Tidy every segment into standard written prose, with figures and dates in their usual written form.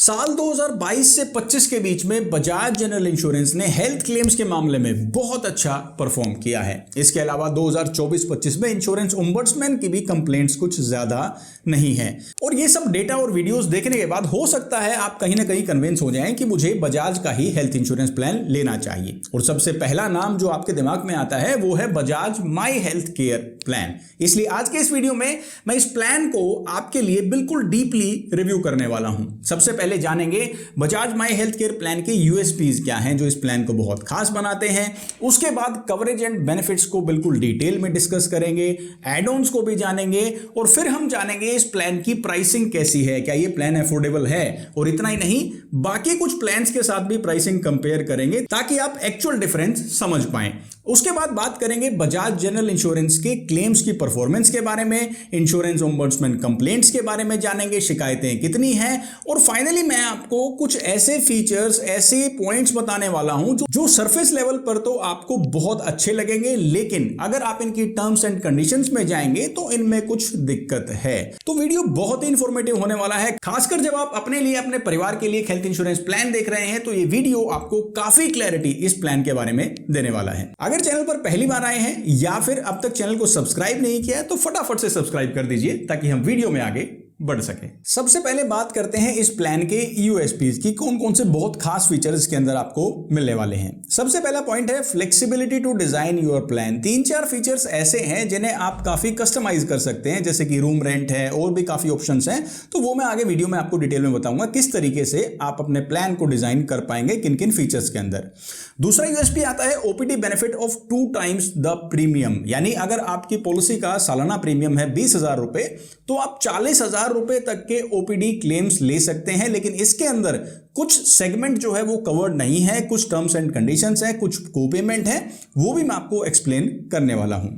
साल 2022 से 25 के बीच में बजाज जनरल इंश्योरेंस ने हेल्थ क्लेम्स के मामले में बहुत अच्छा परफॉर्म किया है। इसके अलावा 2024-25 में इंश्योरेंस ओम्बड्समैन की भी कंप्लेंट्स कुछ ज्यादा नहीं है। और ये सब डेटा और वीडियोस देखने के बाद हो सकता है आप कहीं ना कहीं कन्विंस हो जाएं कि मुझे बजाज का ही हेल्थ इंश्योरेंस प्लान लेना चाहिए। और सबसे पहला नाम जो आपके दिमाग में आता है वो है Bajaj my health care plan. इसलिए आज के इस वीडियो में मैं इस प्लान को आपके लिए बिल्कुल डीपली रिव्यू करने वाला हूं। सबसे पहले जानेंगे Bajaj my health care plan के यूएसपीज क्या हैं जो इस प्लान को बहुत खास बनाते हैं। उसके बाद कवरेज एंड बेनिफिट्स को बिल्कुल डिटेल में डिस्कस करेंगे, एड ऑन्स को भी जानेंगे और फिर हम जानेंगे इस प्लान की प्राइसिंग कैसी है, क्या ये प्लान अफोर्डेबल है। और इतना ही नहीं, बाकी कुछ प्लान्स के साथ भी प्राइसिंग कंपेयर करेंगे ताकि आप एक्चुअल डिफरेंस समझ पाएं। उसके बाद बात करेंगे बजाज जनरल इंश्योरेंस के क्लेम्स की परफॉर्मेंस के बारे में, इंश्योरेंस ओम्बड्समैन कंप्लेंट्स के बारे में जानेंगे, शिकायतें कितनी हैं। और फाइनली मैं आपको कुछ ऐसे फीचर्स, ऐसे पॉइंट्स बताने वाला हूं जो सरफेस लेवल पर तो आपको बहुत अच्छे लगेंगे, लेकिन अगर आप इनकी टर्म्स एंड कंडीशंस में जाएंगे तो इनमें कुछ दिक्कत है। तो वीडियो बहुत ही इंफॉर्मेटिव होने वाला है, खासकर जब आप अपने लिए, अपने परिवार के लिए हेल्थ इंश्योरेंस प्लान देख रहे हैं तो ये वीडियो आपको काफी क्लैरिटी इस प्लान के बारे में देने वाला है। अगर चैनल पर पहली बार आए हैं या फिर अब तक चैनल को सब्सक्राइब नहीं किया है तो फटाफट से सब्सक्राइब कर दीजिए ताकि हम वीडियो में आगे बढ़ सके। सबसे पहले बात करते हैं इस प्लान के यूएसपीज की, कौन कौन से बहुत खास फीचर्स इसके अंदर आपको मिलने वाले हैं। सबसे पहला पॉइंट है flexibility to design your plan. 3-4 features ऐसे हैं जिन्हें आप काफी कस्टमाइज कर सकते हैं, जैसे कि रूम रेंट है और भी काफी ऑप्शंस हैं। तो वो मैं आगे वीडियो में आपको डिटेल में बताऊंगा किस तरीके से आप अपने प्लान को डिजाइन कर पाएंगे किन किन फीचर्स के अंदर। दूसरा यूएसपी आता है OPD benefit of 2 times the premium, यानी अगर आपकी पॉलिसी का सालाना प्रीमियम है 20,000 रुपए तो आप 40,000 रुपए तक के ओपीडी क्लेम्स ले सकते हैं। लेकिन इसके अंदर कुछ सेगमेंट जो है वो कवर्ड नहीं है, कुछ टर्म्स एंड कंडीशंस है, कुछ कोपेमेंट है, वो भी मैं आपको एक्सप्लेन करने वाला हूं।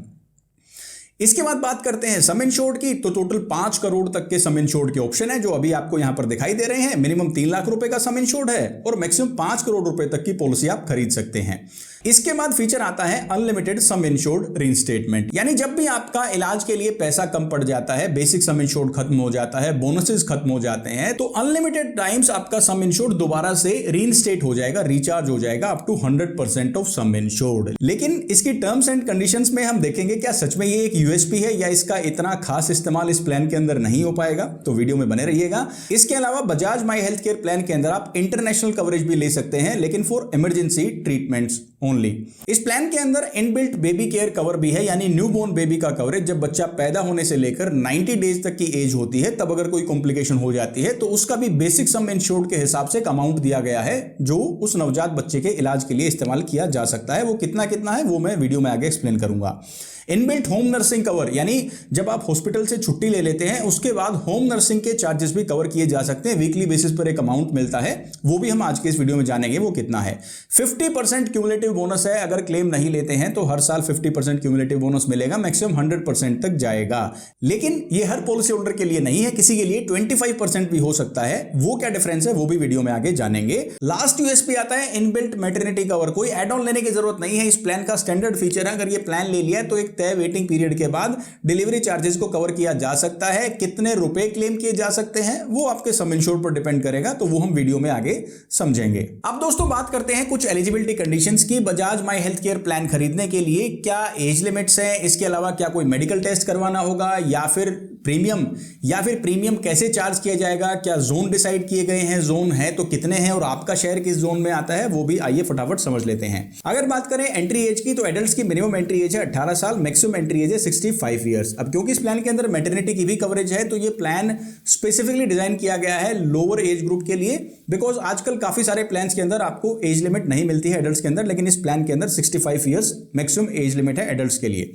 इसके बाद बात करते हैं सम इंश्योर्ड की। तो टोटल 5 करोड़ तक के सम इंश्योर्ड के ऑप्शन है जो अभी आपको यहां पर दिखाई दे रहे हैं। मिनिमम 3 लाख रुपए का सम इंश्योर्ड है और मैक्सिमम 5 करोड़ रुपए तक की पॉलिसी आप खरीद सकते हैं। इसके बाद फीचर आता है अनलिमिटेड सम इंश्योर्ड रीइंस्टेटमेंट, यानी जब भी आपका इलाज के लिए पैसा कम पड़ जाता है, बेसिक सम इंश्योर्ड खत्म हो जाता है, बोनसेस खत्म हो जाते हैं, तो अनलिमिटेड टाइम्स आपका सम इंश्योर्ड दोबारा से रीइंस्टेट हो जाएगा, रिचार्ज हो जाएगा up to 100% of sum insured. लेकिन इसकी टर्म्स एंड कंडीशंस में हम देखेंगे क्या सच में ये एक यूएसपी है या इसका इतना खास इस्तेमाल इस प्लान के अंदर नहीं हो पाएगा। तो वीडियो में बने रहिएगा। इसके अलावा Bajaj my health care plan के अंदर आप इंटरनेशनल कवरेज भी ले सकते हैं, लेकिन फॉर इमरजेंसी ट्रीटमेंट्स ओनली। इस प्लान के अंदर इनबिल्ट बेबी केयर कवर भी है, यानी न्यूबॉर्न बेबी का कवरेज। जब बच्चा पैदा होने से लेकर 90 डेज तक की एज होती है तब अगर कोई कॉम्प्लिकेशन हो जाती है तो उसका भी बेसिक सम इंश्योर्ड के हिसाब से एक अमाउंट दिया गया है जो उस नवजात बच्चे के इलाज के लिए इस्तेमाल किया जा सकता है। वो कितना कितना है वो मैं वीडियो में आगे एक्सप्लेन करूंगा। इनबिल्ट होम नर्सिंग कवर, यानी जब आप हॉस्पिटल से छुट्टी ले लेते हैं उसके बाद होम नर्सिंग के चार्जेस भी कवर किए जा सकते हैं। वीकली बेसिस पर एक अमाउंट मिलता है, वो भी हम आज के इस वीडियो में जानेंगे वो कितना है। 50% क्यूमुलेटिव बोनस है, अगर क्लेम नहीं लेते हैं तो हर साल 50% क्यूमुलेटिव बोनस मिलेगा, मैक्सिमम 100% तक जाएगा। लेकिन ये हर पॉलिसी होल्डर के लिए नहीं है, किसी के लिए 25% भी हो सकता है। वो क्या डिफरेंस है वो भी वीडियो में आगे जानेंगे। लास्ट यूएसपी आता है इनबिल्ट मैटरनिटी कवर। कोई एड ऑन लेने की जरूरत नहीं है, इस प्लान का स्टैंडर्ड फीचर है। अगर ये प्लान ले लिया तो एक तय वेटिंग पीरियड के बाद डिलीवरी चार्जेस को कवर किया जा सकता है। कितने रुपए क्लेम किए जा सकते हैं वो आपके सम इंश्योर्ड पर डिपेंड करेगा, तो वो हम वीडियो में आगे समझेंगे। अब दोस्तों बात करते हैं कुछ एलिजिबिलिटी कंडीशंस की। Bajaj my health care plan खरीदने के लिए क्या एज लिमिट्स है, इसके अलावा क्या कोई मेडिकल टेस्ट करवाना होगा या फिर प्रीमियम कैसे चार्ज किया जाएगा, क्या जोन डिसाइड किए गए हैं, जोन है तो कितने हैं और आपका शहर किस जोन में आता है वो भी आइए फटाफट समझ लेते हैं। अगर बात करें एंट्री एज की तो एडल्ट्स की मिनिमम एंट्री एज है 18 साल, मैक्सिमम एंट्री एज है 65 ईयर्स। अब क्योंकि इस प्लान के अंदर मैटरनिटी की भी कवरेज है तो ये प्लान स्पेसिफिकली डिजाइन किया गया है लोअर एज ग्रुप के लिए, बिकॉज आजकल काफी सारे प्लान्स के अंदर आपको एज लिमिट नहीं मिलती है एडल्ट्स के अंदर, लेकिन इस प्लान के अंदर 65 ईयर्स मैक्सिमम एज लिमिट है एडल्ट्स के लिए।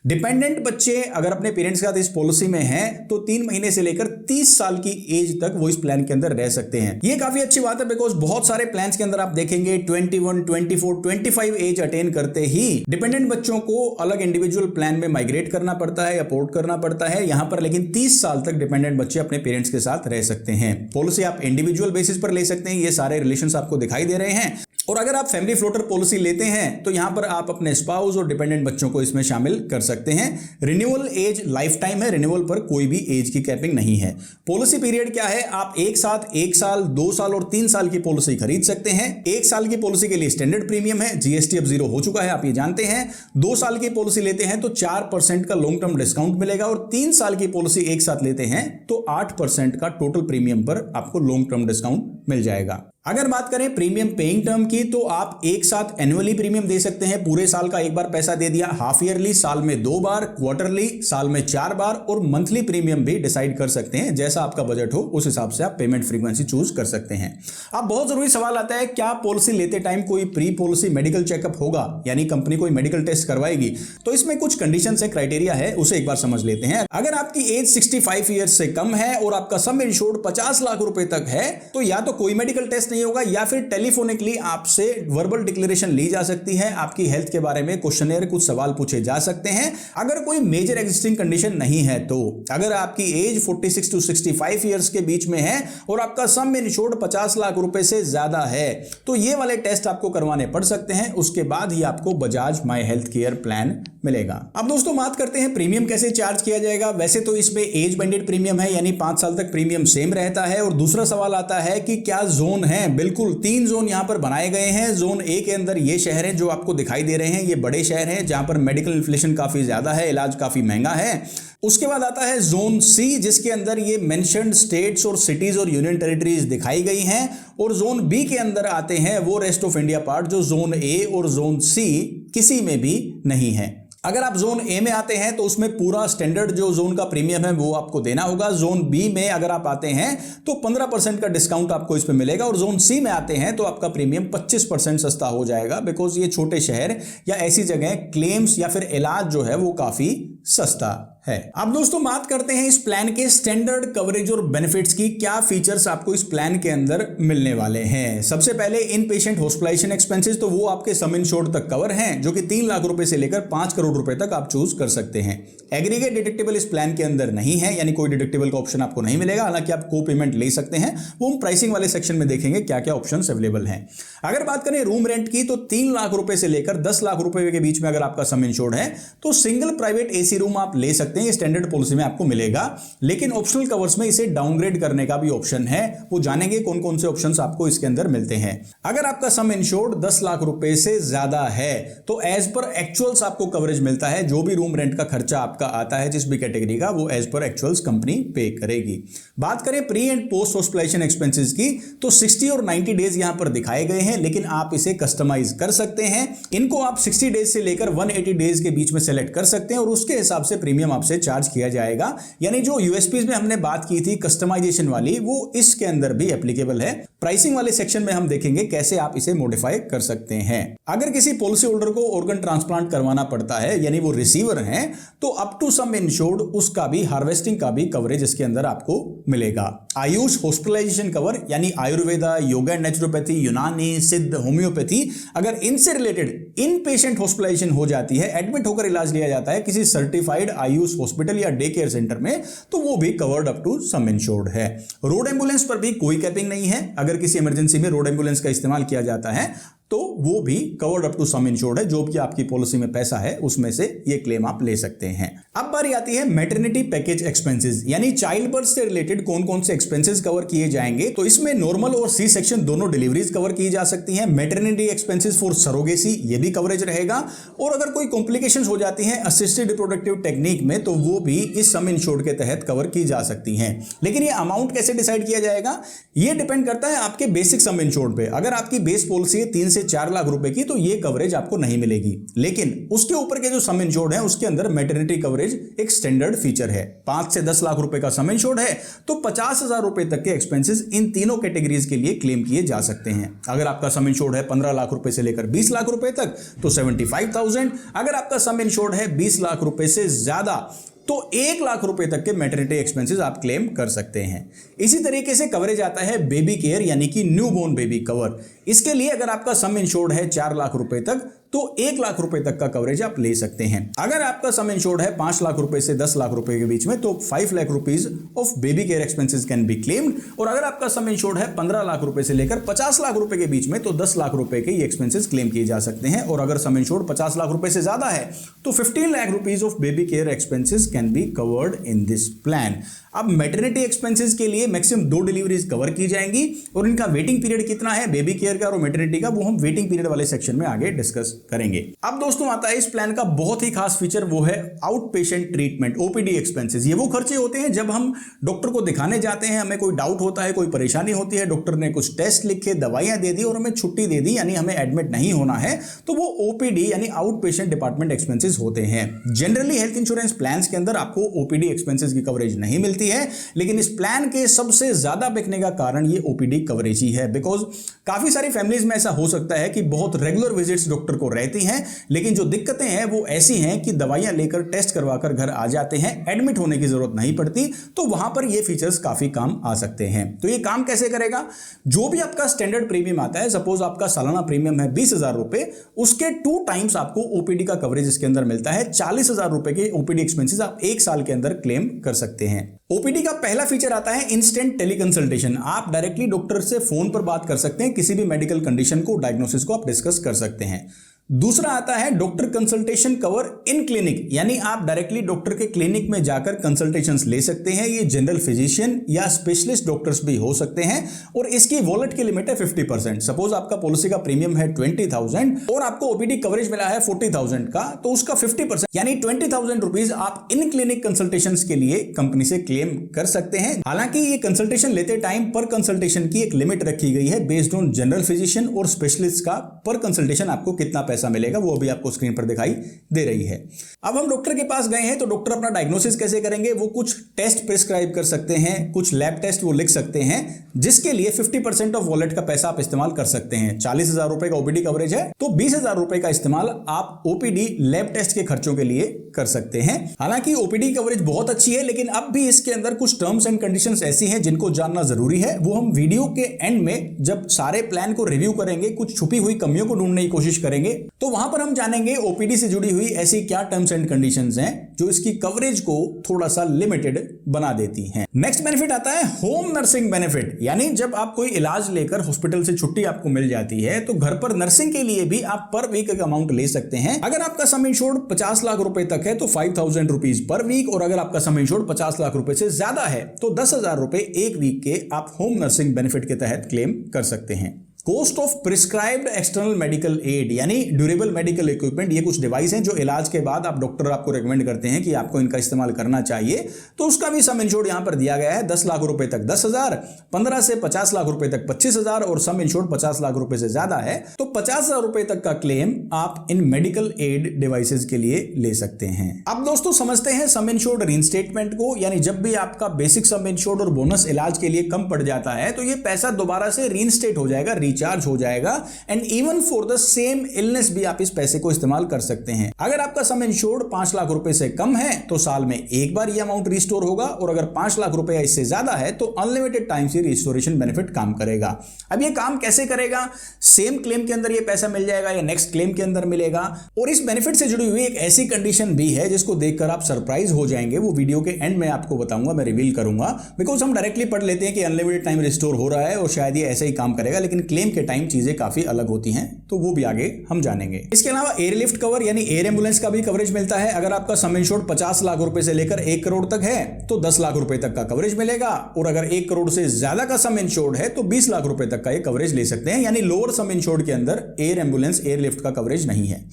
डिपेंडेंट बच्चे अगर अपने पेरेंट्स के साथ इस पॉलिसी में हैं तो 3 महीने से लेकर 30 साल की एज तक वो इस प्लान के अंदर रह सकते हैं। ये काफी अच्छी बात है बिकॉज बहुत सारे प्लान्स के अंदर आप देखेंगे 21, 24, 25 एज अटेन करते ही डिपेंडेंट बच्चों को अलग इंडिविजुअल प्लान में माइग्रेट करना पड़ता है या पोर्ट करना पड़ता है। यहां पर लेकिन 30 साल तक डिपेंडेंट बच्चे अपने पेरेंट्स के साथ रह सकते हैं। पॉलिसी आप इंडिविजुअल बेसिस पर ले सकते हैं, ये सारे रिलेशंस आपको दिखाई दे रहे हैं। और अगर आप फैमिली फ्लोटर पॉलिसी लेते हैं तो यहां पर आप अपने स्पाउस और डिपेंडेंट बच्चों को इसमें शामिल कर सकते हैं। रिन्यूअल एज लाइफ टाइम है, रिन्यूअल पर कोई भी एज की कैपिंग नहीं है। पॉलिसी पीरियड क्या है, आप एक साथ 1 साल, 2 साल और 3 साल की पॉलिसी खरीद सकते हैं। 1 साल की पॉलिसी के लिए स्टैंडर्ड प्रीमियम है, जीएसटी अब 0 हो चुका है, आप ये जानते हैं। 2 साल की पॉलिसी लेते हैं तो 4% का लॉन्ग टर्म डिस्काउंट मिलेगा और 3 साल की पॉलिसी एक साथ लेते हैं तो 8% का टोटल प्रीमियम पर आपको लॉन्ग टर्म डिस्काउंट मिल जाएगा। अगर बात करें प्रीमियम पेइंग टर्म की तो आप एक साथ एनुअली प्रीमियम दे सकते हैं, पूरे साल का एक बार पैसा दे दिया, हाफ ईयरली साल में 2 बार, क्वार्टरली साल में 4 बार और मंथली प्रीमियम भी डिसाइड कर सकते हैं। जैसा आपका बजट हो उस हिसाब से आप पेमेंट फ्रीक्वेंसी चूज कर सकते हैं। अब बहुत जरूरी सवाल आता है, क्या पॉलिसी लेते टाइम कोई प्री पॉलिसी मेडिकल चेकअप होगा, यानी कंपनी कोई मेडिकल टेस्ट करवाएगी? तो इसमें कुछ कंडीशंस है, क्राइटेरिया है, उसे एक बार समझ लेते हैं। अगर आपकी एज 65 ईयर्स से कम है और आपका सम इंश्योर्ड 50 लाख रुपए तक है तो या तो कोई मेडिकल टेस्ट नहीं होगा या फिर टेलीफोनिकली आपसे वर्बल डिक्लेरेशन ली जा सकती है, आपकी हेल्थ के बारे में क्वेश्चनेयर कुछ सवाल पूछे जा सकते हैं। अगर कोई मेजर एग्जिस्टिंग कंडीशन नहीं है तो अगर आपकी एज 46 टू 65 ईयर्स के बीच में है और आपका सम इंश्योर्ड 50 लाख रुपए से ज्यादा है तो ये वाले टेस्ट आपको करवाने पड़ सकते हैं। उसके बाद ही आपको Bajaj my health care plan मिलेगा। अब दोस्तों बात करते हैं प्रीमियम कैसे चार्ज किया जाएगा। वैसे तो इसमें एज बेंडेड प्रीमियम है, यानी 5 साल तक प्रीमियम सेम रहता है। और दूसरा सवाल आता है कि क्या जोन है। बिल्कुल 3 जोन यहां पर बनाए गए हैं। जोन ए के अंदर ये शहर हैं जो आपको दिखाई दे रहे हैं, ये बड़े शहर हैं जहां पर मेडिकल इन्फ्लेशन काफी ज्यादा है, इलाज काफी महंगा है। उसके बाद आता है जोन सी जिसके अंदर ये मेंशन्ड स्टेट्स और सिटीज और यूनियन टेरिटरीज दिखाई गई हैं। और जोन बी के अंदर आते हैं वो रेस्ट ऑफ इंडिया पार्ट जो जोन ए और जोन सी किसी में भी नहीं है। अगर आप जोन ए में आते हैं तो उसमें पूरा स्टैंडर्ड जो जोन का प्रीमियम है वो आपको देना होगा। जोन बी में अगर आप आते हैं तो 15% का डिस्काउंट आपको इस पे मिलेगा और जोन सी में आते हैं तो आपका प्रीमियम 25% सस्ता हो जाएगा, बिकॉज ये छोटे शहर या ऐसी जगह क्लेम्स या फिर इलाज जो है वो काफी सस्ता है। अब दोस्तों बात करते हैं इस प्लान के स्टैंडर्ड कवरेज और बेनिफिट्स की, क्या फीचर्स आपको इस प्लान के अंदर मिलने वाले हैं। सबसे पहले इन पेशेंट हॉस्पिटलाइजेशन एक्सपेंसेस, तो वो आपके सम इंश्योर्ड तक कवर हैं जो कि 3 लाख रुपए से लेकर 5 करोड़ रुपए तक आप चूज कर सकते हैं। एग्रीगेट डिडक्टिबल इस प्लान के अंदर नहीं है, यानी कोई डिडक्टिबल का ऑप्शन आपको नहीं मिलेगा। हालांकि आप को पेमेंट ले सकते हैं, वो हम प्राइसिंग वाले सेक्शन में देखेंगे क्या क्या ऑप्शन अवेलेबल हैं। अगर बात करें रूम रेंट की तो 3 लाख रुपए से लेकर 10 लाख रुपए के बीच में अगर आपका सम इंश्योर्ड है तो सिंगल प्राइवेट एसी रूम आप ले सकते हैं, स्टैंडर्ड पॉलिसी में आपको मिलेगा। लेकिन ऑप्शनल कवर्स में इसे डाउनग्रेड करने का भी ऑप्शन है, वो जानेंगे कौन कौन से ऑप्शंस आपको इसके अंदर मिलते हैं। अगर आपका सम इंश्योर्ड 10 लाख रुपए से ज्यादा है तो एज पर एक्चुअल्स आपको कवरेज मिलता है। जो भी रूम रेंट का खर्चा आपका आता है जिस भी कैटेगरी का, वो एज पर एक्चुअल्स कंपनी पे करेगी। बात करें pre and post hospitalisation expenses की तो 60 और 90 डेज यहां पर दिखाए गए हैं, लेकिन आप इसे कस्टमाइज कर सकते हैं। इनको आप 60 डेज से लेकर 180 डेज के बीच में सेलेक्ट कर सकते हैं और उसके हिसाब से प्रीमियम आपसे चार्ज किया जाएगा। यानी जो यूएसपीज में हमने बात की थी कस्टमाइजेशन वाली, वो इसके अंदर भी एप्लीकेबल है। प्राइसिंग वाले सेक्शन में हम देखेंगे कैसे आप इसे मॉडिफाई कर सकते हैं। अगर किसी पॉलिसी होल्डर को ऑर्गन ट्रांसप्लांट करवाना पड़ता है, यानी वो रिसीवर हैं, तो अप टू सम इंश्योर्ड उसका भी हार्वेस्टिंग का भी कवरेज इसके अंदर आपको मिलेगा। आयुष हॉस्पिटलाइजेशन कवर, यानी आयुर्वेदा, योगा एंड नेचुरोपैथी, यूनानी, सिद्ध, होम्योपैथी, अगर इनसे रिलेटेड इन पेशेंट हॉस्पिटलाइजेशन हो जाती है, एडमिट होकर इलाज लिया जाता है किसी सर्टिफाइड आयुष हॉस्पिटल या डे केयर सेंटर में, तो वो भी covered up to sum insured है। रोड एम्बुलेंस पर भी कोई कैपिंग नहीं है। अगर किसी इमरजेंसी में रोड एम्बुलेंस का इस्तेमाल किया जाता है तो वो भी covered up to sum insured है। जो भी आपकी पॉलिसी में पैसा है उसमें से ये क्लेम आप ले सकते हैं। अब बारी आती है मैटरनिटी पैकेज एक्सपेंसेस, यानी चाइल्ड बर्थ से रिलेटेड कौन कौन से एक्सपेंसेस कवर किए जाएंगे। तो इसमें नॉर्मल और सी सेक्शन दोनों डिलीवरीज कवर की जा सकती हैं। मैटरनिटी एक्सपेंसेस फॉर सरोगेसी, ये भी कवरेज रहेगा। और अगर कोई कॉम्प्लिकेशंस हो जाती हैं असिस्टेड रिप्रोडक्टिव टेक्निक में तो वो भी इस सम इंश्योर्ड के तहत कवर की जा सकती हैं। लेकिन ये अमाउंट कैसे डिसाइड किया जाएगा, ये डिपेंड करता है आपके बेसिक सम इंश्योर्ड पे। अगर आपकी बेस पॉलिसी है 3 से 4 लाख रुपए की तो ये कवरेज आपको नहीं मिलेगी। लेकिन उसके ऊपर के जो सम इंश्योर्ड है उसके अंदर मैटरनिटी कवरेज एक स्टैंडर्ड फीचर है। 5 से 10 लाख रुपए का सम इंश्योर्ड है तो 50,000 रुपए तक के एक्सपेंसेस इन तीनों कैटेगरीज के लिए क्लेम किए जा सकते हैं। अगर आपका सम इंश्योर्ड है 15 लाख रुपए से लेकर 20 लाख रुपए तक तो 75,000। अगर आपका सम इंश्योर्ड है 20 लाख रुपए से ज्यादा तो 1 लाख रुपए तक के मैटरनिटी एक्सपेंसेस आप क्लेम कर सकते हैं। इसी तरीके से कवरेज आता है बेबी केयर, यानी कि न्यू बोर्न बेबी कवर। इसके लिए अगर आपका सम इंश्योर्ड है 4 लाख रुपए तक तो 1 लाख रुपए तक का कवरेज आप ले सकते हैं। अगर आपका सम इंश्योर्ड है 5 लाख रुपए से 10 लाख रुपए के बीच में, तो 5 lakh rupees of baby care expenses can be claimed. और अगर आपका सम इंश्योर्ड है 15 लाख रुपए से लेकर 50 लाख रुपए के बीच में, तो 10 लाख रुपए के ये एक्सपेंसेस क्लेम किए जा सकते हैं। और अगर सम इंश्योर्ड 50 लाख रुपए से ज्यादा है तो 15 lakh rupees of baby care expenses can be covered in this plan. अब मैटरनिटी एक्सपेंसेस के लिए मैक्सिमम 2 डिलीवरीज कवर की जाएंगी और इनका वेटिंग पीरियड कितना है बेबी केयर का और मैटरनिटी का, वो हम वेटिंग पीरियड वाले सेक्शन में आगे डिस्कस करेंगे। अब दोस्तों आता है इस प्लान का बहुत ही खास फीचर, वो है out patient treatment, OPD expenses. ये वो खर्चे होते हैं जब हम डॉक्टर को दिखाने जाते हैं, हमें कोई डाउट होता है, कोई परेशानी होती है, डॉक्टर ने कुछ टेस्ट लिखे, दवाइयां दे दी और हमें छुट्टी दे दी, यानी हमें एडमिट नहीं होना है, तो वो ओपीडी यानी आउट पेशेंट डिपार्टमेंट एक्सपेंसेस होते हैं। जनरली हेल्थ इंश्योरेंस प्लान्स के अंदर आपको ओपीडी एक्सपेंसेस की कवरेज नहीं मिलती है, लेकिन इस प्लान के सबसे ज्यादा बिकने का कारण ये ओपीडी कवरेज ही है। बिकॉज काफी सारी फैमिलीज में ऐसा हो सकता है कि बहुत रेगुलर विजिट्स डॉक्टर को रहती हैं, लेकिन जो दिक्कतें हैं वो ऐसी हैं कि दवाइयां लेकर टेस्ट करवाकर घर आ जाते हैं, एडमिट होने की जरूरत नहीं पड़ती, तो वहां पर ये फीचर्स काफी काम आ सकते हैं। तो ये काम कैसे करेगा? जो भी आपका स्टैंडर्ड प्रीमियम आता है, सपोज आपका सालाना प्रीमियम है 20,000 रुपए, उसके 2 टाइम्स आपको ओपीडी का कवरेज इसके अंदर मिलता है। 40,000 रुपए के ओपीडी एक्सपेंसेस आप 1 साल के अंदर क्लेम कर सकते हैं। ओपीडी का पहला फीचर आता है इंस्टेंट टेलीकंसल्टेशन। आप डायरेक्टली डॉक्टर से फोन पर बात कर सकते हैं, किसी भी मेडिकल कंडीशन को, डायग्नोसिस को आप डिस्कस कर सकते हैं। दूसरा आता है doctor consultation cover in clinic, यानी आप डायरेक्टली डॉक्टर के क्लिनिक में जाकर कंसल्टेशंस ले सकते हैं। ये जनरल फिजिशियन या स्पेशलिस्ट डॉक्टर्स भी हो सकते हैं और इसकी वॉलेट की लिमिट है 50%। सपोज आपका पॉलिसी का प्रीमियम है 20,000 और आपको ओपीडी कवरेज मिला है 40,000 का, तो उसका 50% यानी 20,000 रुपीज आप इन क्लिनिक कंसल्टेशंस के लिए कंपनी से क्लेम कर सकते हैं। हालांकि ये कंसल्टेशन लेते टाइम पर कंसल्टेशन की एक लिमिट रखी गई है बेस्ड ऑन जनरल फिजिशियन और स्पेशलिस्ट का पर कंसल्टेशन आपको कितना पैसा मिलेगा वो अभी आपको स्क्रीन पर दिखाई दे रही है। अब हम डॉक्टर के पास गए हैं तो डॉक्टर अपना डायग्नोसिस कैसे करेंगे? वो कुछ टेस्ट प्रिस्क्राइब कर सकते हैं, कुछ लैब टेस्ट वो लिख सकते हैं, जिसके लिए 50% ऑफ वॉलेट का पैसा आप इस्तेमाल कर सकते हैं। 40,000 रुपए का ओपीडी कवरेज है तो 20,000 रुपए का इस्तेमाल आप ओपीडी लैब टेस्ट के खर्चों के लिए कर सकते हैं। हालांकि ओपीडी कवरेज बहुत अच्छी है, लेकिन अब भी इसके अंदर कुछ टर्म्स एंड कंडीशंस ऐसी हैं जिनको जानना जरूरी है। वो हम वीडियो के एंड में जब सारे प्लान को रिव्यू करेंगे, कुछ छुपी हुई कमियों को ढूंढने की कोशिश करेंगे, तो वहां पर हम जानेंगे ओपीडी से जुड़ी हुई ऐसी क्या टर्म्स एंड कंडीशंस हैं जो इसकी कवरेज को थोड़ा सा लिमिटेड बना देती हैं। नेक्स्ट बेनिफिट आता है होम नर्सिंग बेनिफिट, यानी जब आप कोई इलाज लेकर हॉस्पिटल से छुट्टी आपको मिल जाती है तो घर पर नर्सिंग के लिए भी आप पर वीक का अमाउंट ले सकते हैं। अगर आपका सम इंश्योर्ड 50 लाख रुपए तक है तो 5,000 रुपीज पर वीक, और अगर आपका सम इंश्योर्ड 50 लाख रुपए से ज्यादा है तो 10,000 रुपए एक वीक के आप होम नर्सिंग बेनिफिट के तहत क्लेम कर सकते हैं। Cost of prescribed external medical aid, यानी ड्यूरेबल मेडिकल इक्विपमेंट, ये कुछ डिवाइस हैं जो इलाज के बाद आप डॉक्टर आपको रेकमेंड करते हैं कि आपको इनका इस्तेमाल करना चाहिए, तो उसका भी सम इंश्योर्ड यहां पर दिया गया है। 10 लाख रुपए तक 10,000, 15 से 50 लाख रुपए तक 25,000 और सम इंश्योर्ड 50 लाख रुपए से ज्यादा है तो 50,000 रुपए तक का क्लेम आप इन मेडिकल एड डिवाइसेस के लिए ले सकते हैं। अब दोस्तों समझते हैं सम इंश्योर्ड रीइंस्टेटमेंट को, यानी जब भी आपका बेसिक सम इंश्योर्ड और बोनस इलाज के लिए कम पड़ जाता है तो ये पैसा दोबारा से रीइंस्टेट हो जाएगा, चार्ज हो जाएगा, and even for the same illness भी आप इस पैसे को इस्तेमाल कर सकते हैं। अगर आपका सम इंश्योर्ड 5 लाख रुपए से कम है तो साल में एक बार ये अमाउंट रिस्टोर होगा, और अगर 5 लाख रुपए इससे ज्यादा है तो अनलिमिटेड टाइम से रिस्टोरेशन बेनिफिट काम करेगा। अब ये काम कैसे करेगा? सेम क्लेम के अंदर ये पैसा मिल जाएगा या नेक्स्ट क्लेम के अंदर मिलेगा, और इस बेनिफिट से जुड़ी हुई एक ऐसी कंडीशन भी है जिसको देखकर आप सरप्राइज हो जाएंगे। वो वीडियो के एंड में आपको बताऊंगा, मैं रिवील करूंगा, बिकॉज हम डायरेक्टली पढ़ लेते हैं कि अनलिमिटेड टाइम रिस्टोर हो रहा है और शायद ये ऐसे ही काम करेगा, लेकिन क्लेम के टाइम चीजें काफी अलग होती हैं, तो वो भी आगे हम जानेंगे। इसके अलावा एयरलिफ्ट कवर यानी एयर एम्बुलेंस का भी कवरेज मिलता है। अगर आपका सम इंश्योर्ड 50 लाख रुपए से लेकर 1 करोड़ तक है तो 10 लाख रुपए तक का कवरेज मिलेगा, और अगर 1 करोड़ से ज्यादा का सम इंश्योर्ड है तो 20 लाख रुपए तक का ये कवरेज ले सकते हैं। यानी लोअर सम इंश्योर्ड के अंदर एयर एम्बुलेंस एयरलिफ्ट का कवरेज नहीं है।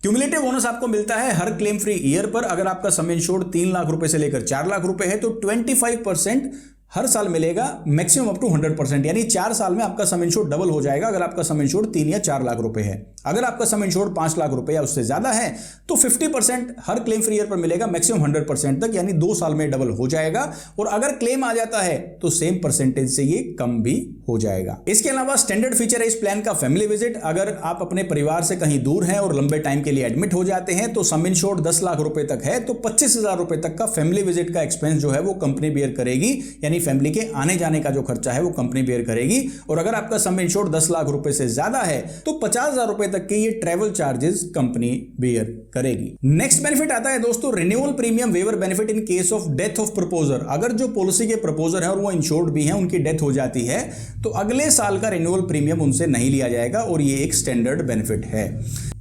क्यूमुलेटिव बोनस आपको मिलता है हर क्लेम फ्री ईयर पर। अगर आपका सम इंश्योर्ड 3 लाख रुपए से लेकर 4 लाख रुपए है तो 25% हर साल मिलेगा, मैक्सिमम अप टू 100%, यानी 4 साल में आपका सम इंश्योर्ड डबल हो जाएगा अगर आपका सम इंश्योर्ड 3 या 4 लाख रुपए है। अगर आपका सम इंश्योर्ड 5 लाख रुपए या उससे ज्यादा है तो 50% हर क्लेम फ्री ईयर पर मिलेगा, मैक्सिमम 100% तक, यानी 2 साल में डबल हो जाएगा। और अगर क्लेम आ जाता है तो सेम परसेंटेज से ये कम भी हो जाएगा। इसके अलावा स्टैंडर्ड फीचर है इस प्लान का फैमिली विजिट। अगर आप अपने परिवार से कहीं दूर हैं और लंबे टाइम के लिए एडमिट हो जाते हैं तो सम इंश्योर्ड 10 लाख रुपए तक है तो 25,000 रुपए तक का फैमिली विजिट का एक्सपेंस जो है वो कंपनी बेयर करेगी, यानी फैमिली के आने जाने का जो खर्चा है वो कंपनी बेयर करेगी। और अगर आपका सम इंश्योर्ड 10 लाख रुपए से ज्यादा है तो 50,000 रुपए तक के ये ट्रैवल चार्जेस कंपनी बेयर करेगी। नेक्स्ट बेनिफिट आता है दोस्तों renewal premium waiver benefit in case of death of proposer. अगर जो पॉलिसी के प्रपोजर है और वो इंश्योर्ड भी है, उनकी डेथ हो जाती है तो अगले साल का रिन्यूअल प्रीमियम उनसे नहीं लिया जाएगा और ये एक स्टैंडर्ड बेनिफिट है।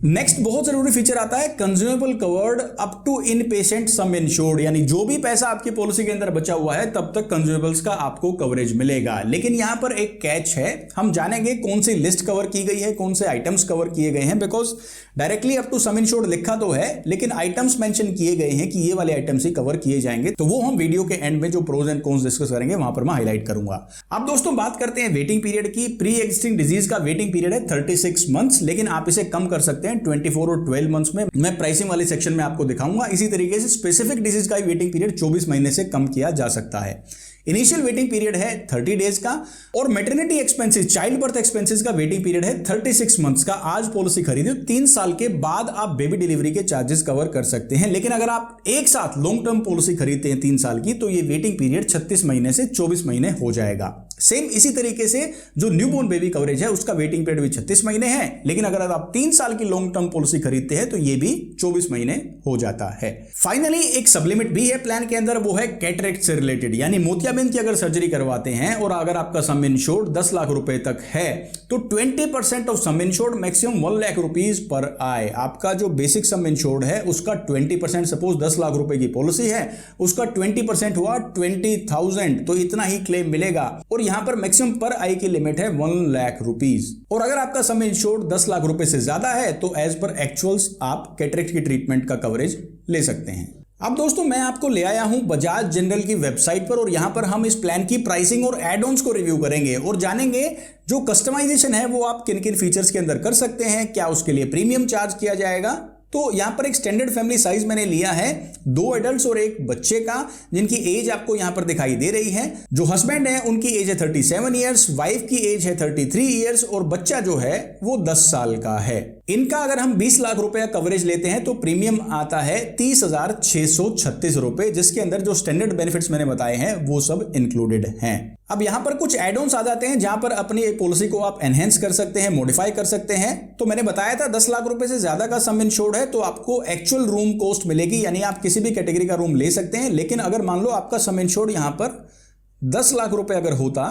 नेक्स्ट बहुत जरूरी फीचर आता है consumable covered up to in patient sum insured, यानी जो भी पैसा आपकी पॉलिसी के अंदर बचा हुआ है तब तक कंज्यूमेबल्स का आपको कवरेज मिलेगा। लेकिन यहां पर एक कैच है, हम जानेंगे कौन सी लिस्ट कवर की गई है, कौन से आइटम्स कवर किए गए हैं। Because directly up to sum insured लिखा तो है लेकिन आइटम्स मेंशन किए गए हैं कि ये वाले आइटम्स ही कवर किए जाएंगे। तो वो हम वीडियो के एंड में जो प्रोज एंड कॉन्स डिस्कस करेंगे वहां पर मैं हाईलाइट करूंगा। अब दोस्तों बात करते हैं वेटिंग पीरियड की। प्री एग्जिस्टिंग डिजीज का वेटिंग पीरियड है 36 मंथ्स, लेकिन आप इसे कम कर सकते हैं 24 और 12 मंथ्स में। मैं प्राइसिंग वाले सेक्शन में आपको दिखाऊंगा। इसी तरीके से स्पेसिफिक डिजीज का वेटिंग पीरियड 24 महीने से कम किया जा सकता है। इनिशियल वेटिंग पीरियड है 30 डेज का और maternity expenses, child birth expenses का वेटिंग पीरियड है 36 मंथ्स का। आज पॉलिसी खरीदे तो 3 साल के बाद आप बेबी डिलीवरी के चार्जेस कवर कर सकते हैं। लेकिन अगर आप एक साथ लॉन्ग टर्म पॉलिसी खरीदते हैं 3 साल की तो ये वेटिंग पीरियड 36 महीने से 24 महीने हो जाएगा। सेम इसी तरीके से जो न्यूबॉर्न बेबी कवरेज है उसका वेटिंग पीरियड भी 36 महीने है, लेकिन अगर आप 3 साल की लॉन्ग टर्म पॉलिसी खरीदते हैं तो ये भी 24 महीने हो जाता है। फाइनली एक सबलिमिट भी है प्लान के अंदर, वो है कैटरेक्ट से रिलेटेड, यानी मोतियाबिंद की अगर सर्जरी करवाते हैं और अगर आपका सम इंश्योर्ड 10 लाख रुपए तक है तो 20% of sum insured maximum 1 lakh rupees per आए। आपका जो बेसिक सम इंश्योर्ड है उसका 20%, सपोज 10 लाख रुपए की पॉलिसी है, उसका 20% हुआ 20,000, तो इतना ही क्लेम मिलेगा। और यहां पर मैक्सिमम पर आई की लिमिट है 1 लाख रुपीज। और अगर आपका सम इंश्योर्ड 10 लाख रुपए से ज्यादा है तो एज पर एक्चुअल्स आप कैटरेक्ट की ट्रीटमेंट का कवरेज ले सकते हैं। अब दोस्तों मैं आपको ले आया हूं बजाज जनरल की वेबसाइट पर और यहां पर हम इस प्लान की प्राइसिंग और एड ऑन्स को रिव्यू करेंगे और जानेंगे जो कस्टमाइजेशन है वो आप किन किन फीचर्स के अंदर कर सकते हैं, क्या उसके लिए प्रीमियम चार्ज किया जाएगा। तो यहां पर एक स्टैंडर्ड फैमिली साइज मैंने लिया है 2 एडल्ट्स और 1 बच्चे का, जिनकी एज आपको यहां पर दिखाई दे रही है। जो हस्बैंड है उनकी एज है 37 ईयर्स, वाइफ की एज है 33 ईयर्स और बच्चा जो है वो 10 साल का है। इनका अगर हम 20 लाख रुपए कवरेज लेते हैं तो प्रीमियम आता है 30,636 रुपए, जिसके अंदर जो स्टैंडर्ड बेनिफिट्स मैंने बताए हैं वो सब इंक्लूडेड हैं। अब यहां पर कुछ एड ऑन्स आ जाते हैं जहां पर अपनी पॉलिसी को आप एनहेंस कर सकते हैं, मॉडिफाई कर सकते हैं। तो मैंने बताया था 10 लाख रुपए से ज्यादा का सम इंश्योर्ड है तो आपको एक्चुअल रूम कॉस्ट मिलेगी, यानी आप किसी भी कैटेगरी का रूम ले सकते हैं। लेकिन अगर मान लो आपका सम इंश्योर्ड यहां पर 10 लाख रुपए अगर होता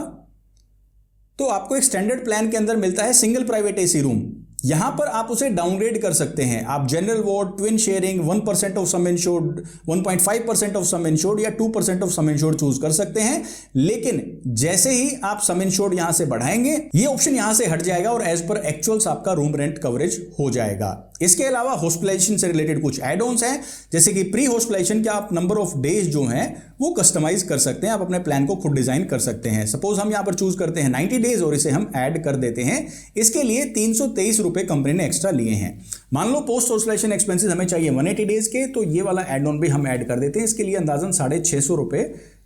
तो आपको एक स्टैंडर्ड प्लान के अंदर मिलता है सिंगल प्राइवेट एसी रूम। यहां पर आप उसे डाउनग्रेड कर सकते हैं, आप general ward, twin sharing, 1% of sum insured, 1.5% of sum insured या 2% ऑफ सम इंश्योर्ड चूज कर सकते हैं। लेकिन जैसे ही आप सम इंश्योर्ड यहां से बढ़ाएंगे ये ऑप्शन यहां से हट जाएगा और एज पर एक्चुअल्स आपका रूम रेंट कवरेज हो जाएगा। इसके अलावा हॉस्पिटलाइजेशन से रिलेटेड कुछ एड ऑन्स हैं, जैसे कि प्री हॉस्पिटलाइजेशन के आप नंबर ऑफ डेज जो हैं वो कस्टमाइज कर सकते हैं, आप अपने प्लान को खुद डिजाइन कर सकते हैं। सपोज हम यहां पर चूज करते हैं 90 डेज और इसे हम ऐड कर देते हैं। इसके लिए 323 रुपए कंपनी ने एक्स्ट्रा लिए हैं। मान लो पोस्ट हॉस्पिटलाइजेशन एक्सपेंसेस हमें चाहिए 180 डेज के, तो ये वाला एड ऑन भी हम ऐड कर देते हैं। इसके लिए अंदाजन 650 रुपए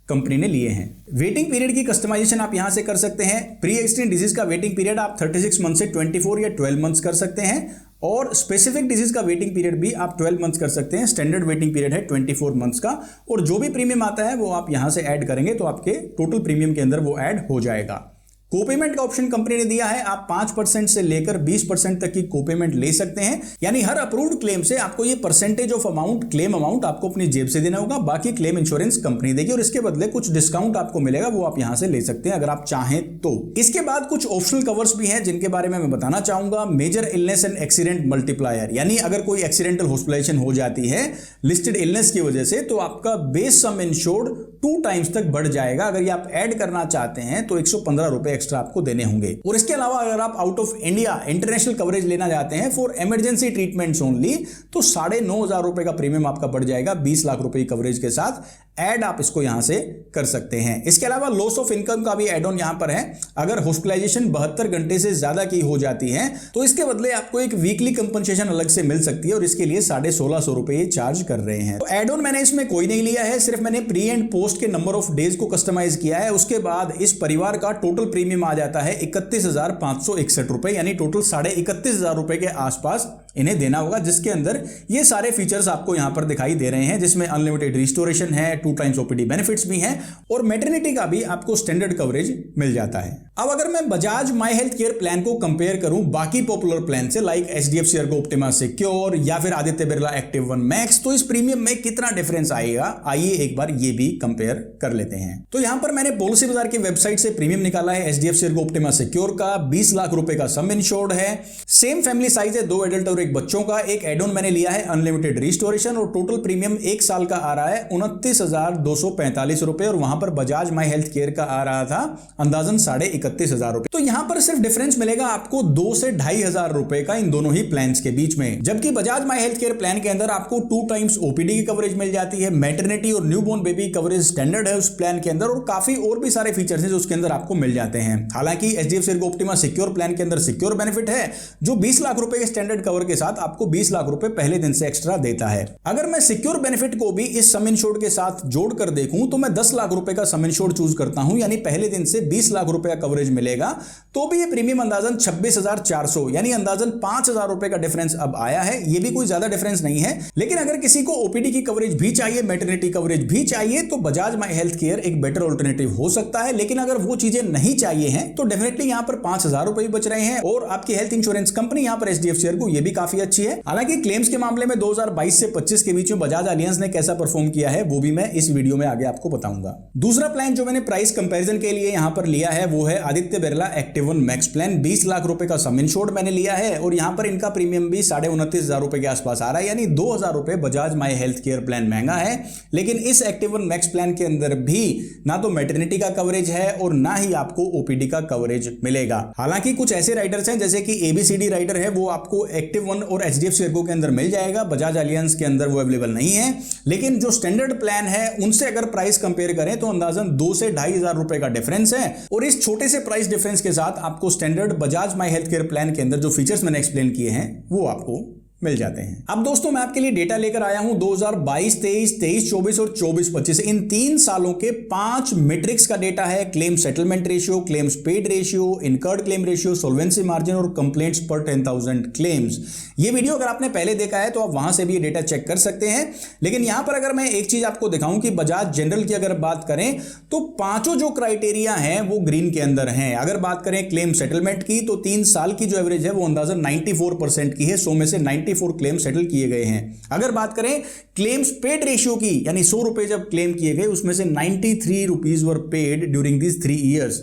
कंपनी ने लिए हैं। वेटिंग पीरियड की कस्टमाइजेशन आप यहां से कर सकते हैं। प्री एक्जिस्टिंग डिजीज का वेटिंग पीरियड आप 36 मंथ से 24 या 12 मंथ्स कर सकते हैं और स्पेसिफिक डिजीज का वेटिंग पीरियड भी आप 12 मंथ्स कर सकते हैं। स्टैंडर्ड वेटिंग पीरियड है 24 मंथ्स का और जो भी प्रीमियम आता है वो आप यहां से ऐड करेंगे तो आपके टोटल प्रीमियम के अंदर वो ऐड हो जाएगा। कोपेमेंट का ऑप्शन कंपनी ने दिया है, आप 5% से लेकर 20% तक की कोपेमेंट ले सकते हैं, यानी हर अप्रूव्ड क्लेम से आपको ये percentage of amount, claim amount आपको अपनी जेब से देना होगा, बाकी क्लेम इंश्योरेंस कंपनी देगी और इसके बदले कुछ डिस्काउंट आपको मिलेगा, वो आप यहां से ले सकते हैं अगर आप चाहें तो। इसके बाद कुछ ऑप्शनल कवर्स भी हैं जिनके बारे में मैं बताना चाहूंगा। Major illness and accident multiplier, यानी अगर कोई एक्सीडेंटल हॉस्पिटलाइजेशन हो जाती है लिस्टेड इलनेस की वजह से तो आपका बेस सम इंश्योर्ड 2 टाइम्स तक बढ़ जाएगा। अगर ये आप ऐड करना चाहते हैं तो 115 रुपए एक्स्ट्रा आपको देने होंगे। और इसके अलावा अगर आप out of India international coverage लेना चाहते हैं फॉर इमरजेंसी ट्रीटमेंट्स ओनली तो 9,500 रुपए का प्रीमियम आपका बढ़ जाएगा 20 लाख रुपए की कवरेज के साथ। ऐड आप इसको यहां से कर सकते हैं। इसके अलावा लॉस ऑफ इनकम का भी एड ऑन यहां पर है। अगर हॉस्पिटलाइजेशन 72 घंटे से ज्यादा की हो जाती है तो इसके बदले आपको एक वीकली कंपनसेशन अलग से मिल सकती है और इसके लिए 1,650 रुपए ये चार्ज कर रहे हैं। तो एड ऑन मैंने इसमें कोई नहीं लिया है, सिर्फ मैंने प्री एंड पोस्ट के नंबर ऑफ डेज को कस्टमाइज किया है। उसके बाद इस परिवार का टोटल प्रीमियम आ जाता है 31,561 रुपए, यानी टोटल 31,500 रुपए के आसपास इन्हें देना होगा, जिसके अंदर ये सारे फीचर्स आपको यहां पर दिखाई दे रहे हैं, जिसमें अनलिमिटेड रिस्टोरेशन है, 2 टाइम्स ओपीडी बेनिफिट्स भी हैं और मैटरनिटी का भी आपको स्टैंडर्ड कवरेज मिल जाता है। अब अगर मैं Bajaj my health care plan को कंपेयर करूं बाकी पॉपुलर प्लान से, like HDFC Ergo optima secure या फिर Aditya Birla active one max, तो इस प्रीमियम में कितना डिफरेंस आएगा, आइए एक बार ये भी कंपेयर कर लेते हैं। तो यहां पर मैंने पॉलिसी बाजार की वेबसाइट से प्रीमियम निकाला है एचडीएफसी अर्गो ऑप्टिमा सिक्योर का, 20 लाख रुपए का सम इंश्योर्ड है, सेम फैमिली साइज है, 2 एडल्ट और 1 बच्चों का, एक एड ऑन मैंने लिया है अनलिमिटेड रिस्टोरेशन और टोटल प्रीमियम 1 साल का आ रहा है 29,245 रुपए और वहां पर बजाज माई हेल्थ केयर का आ रहा था अंदाजन 31,500 रुपए। तो यहां पर सिर्फ डिफरेंस मिलेगा आपको 2 से 2,500 रुपए का इन दोनों ही प्लान्स के बीच में, जबकि Bajaj my health care plan के अंदर आपको 2 टाइम्स ओपीडी की कवरेज मिल जाती है, मैटरनिटी और न्यूबॉर्न बेबी कवरेज स्टैंडर्ड है उस प्लान के अंदर और काफी और भी सारे फीचर्स हैं जो उसके अंदर आपको मिल जाते हैं। हालांकि HDFC Ergo optima secure plan के अंदर सिक्योर बेनिफिट है जो 20 लाख रुपए के स्टैंडर्ड कवर के साथ आपको 20 लाख रुपए पहले दिन से एक्स्ट्रा देता है। अगर मैं सिक्योर बेनिफिट को भी इस सम इंश्योर्ड के साथ जोड़कर देखूं तो मैं 10 लाख रुपए का सम इंश्योर्ड चूज करता हूं, यानी पहले दिन से 20 लाख रुपए का कवरेज मिलेगा, तो भी ये प्रीमियम अंदाजन 26,400 यानी अंदाजन 5,000 रुपए का डिफरेंस अब आया है। ये भी कोई ज्यादा डिफरेंस नहीं है, लेकिन अगर किसी को ओपीडी की कवरेज भी चाहिए, मैटरनिटी कवरेज भी चाहिए, तो बजाज माई हेल्थ केयर एक बेटर ऑल्टरनेटिव हो सकता है। लेकिन अगर वो चीजें नहीं चाहिए हैं तो डेफिनेटली यहां पर 5,000 रुपए बच रहे हैं और आपकी हेल्थ इंश्योरेंस कंपनी यहां पर एचडीएफसी अर्गो ये भी काफी अच्छी है। हालांकि क्लेम्स के मामले में 2022 से 25 के बीच में बजाज एलियंस ने कैसा परफॉर्म किया है वो भी मैं इस वीडियो में आगे आपको बताऊंगा। दूसरा प्लान जो मैंने प्राइस कंपैरिजन के लिए यहां पर लिया है वो है Aditya Birla active one max plan, 20 lakh रुपए का सम इंश्योर्ड मैंने लिया है और यहां पर इनका प्रीमियम भी 29,500 रुपए के आसपास आ रहा है, यानी 2,000 रुपए Bajaj my health care plan महंगा है। लेकिन इस एक्टिव वन मैक्स प्लान के अंदर भी ना तो मैटरनिटी का कवरेज है और ना ही आपको ओपीडी का कवरेज मिलेगा। हालांकि कुछ ऐसे राइडर्स हैं जैसे कि एबीसीडी राइडर है, वो आपको एक्टिव वन और एचडीएफसी अर्गो के अंदर मिल जाएगा, बजाज एलियंस के अंदर वो अवेलेबल नहीं है। लेकिन जो स्टैंडर्ड प्लान है उनसे अगर प्राइस कंपेयर करें तो अंदाजन 2 से 2,500 रुपए का डिफरेंस है और इस छोटे से प्राइस डिफरेंस के साथ आपको standard Bajaj my health care plan के अंदर जो फीचर्स मैंने एक्सप्लेन किए हैं वो आपको मिल जाते हैं। अब दोस्तों मैं आपके लिए डेटा लेकर आया हूं 2022, 23, 23, 24 और 24, 25 इन 3 सालों के 5 मैट्रिक्स का डेटा है। Claim settlement ratio, claims paid ratio, incurred claim ratio, solvency margin और कंप्लेंट्स पर 10,000 क्लेम्स। ये वीडियो अगर आपने पहले देखा है तो आप वहां से भी ये डेटा चेक कर सकते हैं। लेकिन यहां पर अगर मैं एक चीज आपको दिखाऊं कि बजाज जनरल की अगर बात करें तो 5 जो क्राइटेरिया हैं वो ग्रीन के अंदर हैं। अगर बात करें क्लेम सेटलमेंट की तो 3 साल की जो एवरेज है वो अंदाजा 94% की है, 100 में से 94 क्लेम सेटल किए गए हैं। अगर बात करें क्लेम्स पेड रेशियो की, यानी 100 रुपए जब क्लेम किए गए उसमें से 93 rupees were paid during this 3 years.